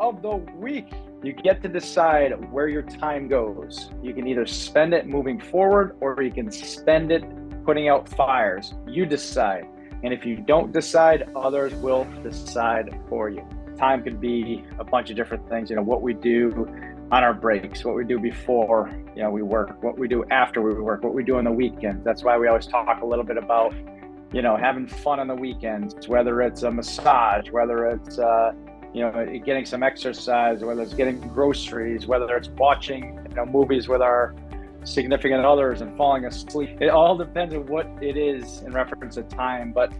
of the week. You get to decide where your time goes. You can either spend it moving forward or you can spend it putting out fires. You decide. And if you don't decide, others will decide for you. Time could be a bunch of different things. What we do on our breaks, what we do before, we work, what we do after we work, what we do on the weekends. That's why we always talk a little bit about, having fun on the weekends, whether it's a massage, whether it's, getting some exercise, whether it's getting groceries, whether it's watching, movies with our significant others and falling asleep. It all depends on what it is in reference to time. But,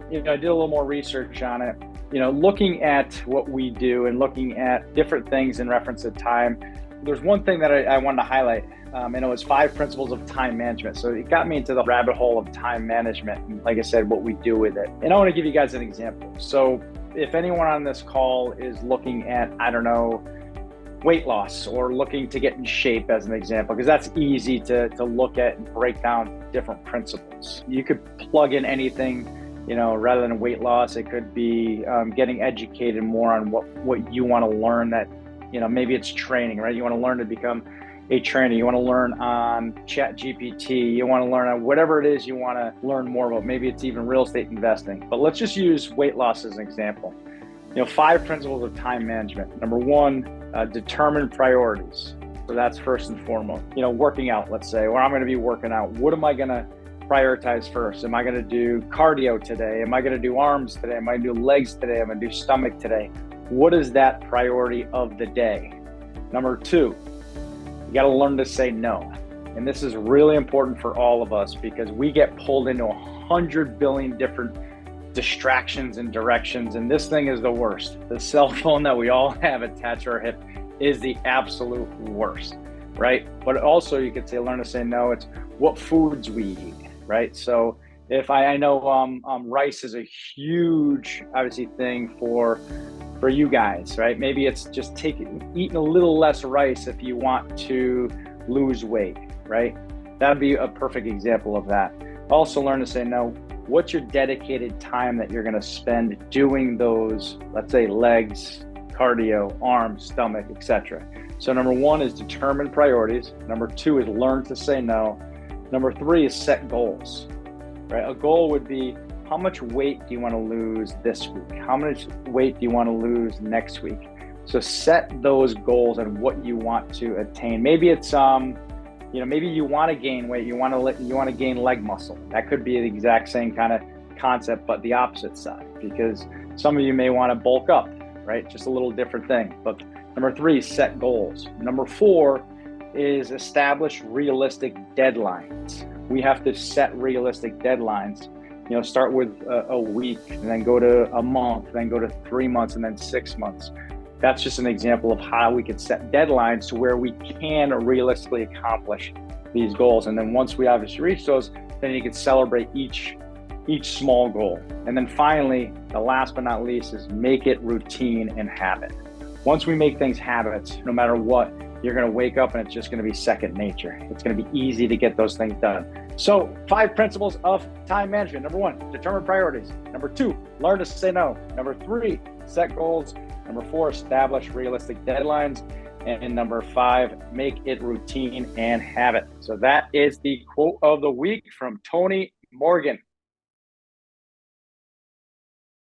I did a little more research on it, looking at what we do and looking at different things in reference to time. There's one thing that I wanted to highlight, and it was 5 principles of time management. So it got me into the rabbit hole of time management. And like I said, what we do with it. And I want to give you guys an example. So if anyone on this call is looking at, weight loss or looking to get in shape as an example, because that's easy to look at and break down different principles. You could plug in anything, rather than weight loss. It could be getting educated more on what you want to learn that, maybe it's training, right? You want to learn to become a trainer. You want to learn on ChatGPT. You want to learn on whatever it is you want to learn more about. Maybe it's even real estate investing. But let's just use weight loss as an example. 5 principles of time management. Number 1, determine priorities. So that's first and foremost. Working out, let's say, or I'm going to be working out. What am I going to prioritize first? Am I going to do cardio today? Am I going to do arms today? Am I going to do legs today? Am I going to do stomach today? What is that priority of the day? Number 2, you got to learn to say no. And this is really important for all of us because we get pulled into 100 billion different distractions and directions. And this thing is the worst. The cell phone that we all have attached to our hip is the absolute worst, right? But also you could say, learn to say no. It's what foods we eat, right? So if I know rice is a huge, obviously, thing for you guys, right? Maybe it's just eating a little less rice if you want to lose weight, right? That'd be a perfect example of that. Also learn to say no. What's your dedicated time that you're going to spend doing those, let's say, legs, cardio, arms, stomach, etc. So number 1 is determine priorities. Number 2 is learn to say no. Number 3 is set goals, right? A goal would be, how much weight do you want to lose this week? How much weight do you want to lose next week? So set those goals and what you want to attain. Maybe it's maybe you want to gain weight. You want to gain leg muscle. That could be the exact same kind of concept, but the opposite side, because some of you may want to bulk up, right? Just a little different thing. But number 3, set goals. Number 4 is establish realistic deadlines. We have to set realistic deadlines. Start with a week and then go to a month, then go to 3 months and then 6 months. That's just an example of how we can set deadlines to where we can realistically accomplish these goals. And then once we obviously reach those, then you can celebrate each small goal. And then finally, the last but not least, is make it routine and habit. Once we make things habits, no matter what, you're going to wake up and it's just going to be second nature. It's going to be easy to get those things done. So 5 principles of time management. Number 1, determine priorities. Number 2, learn to say no. Number 3, set goals. Number 4, establish realistic deadlines. And number 5, make it routine and habit. So that is the quote of the week from Tony Morgan.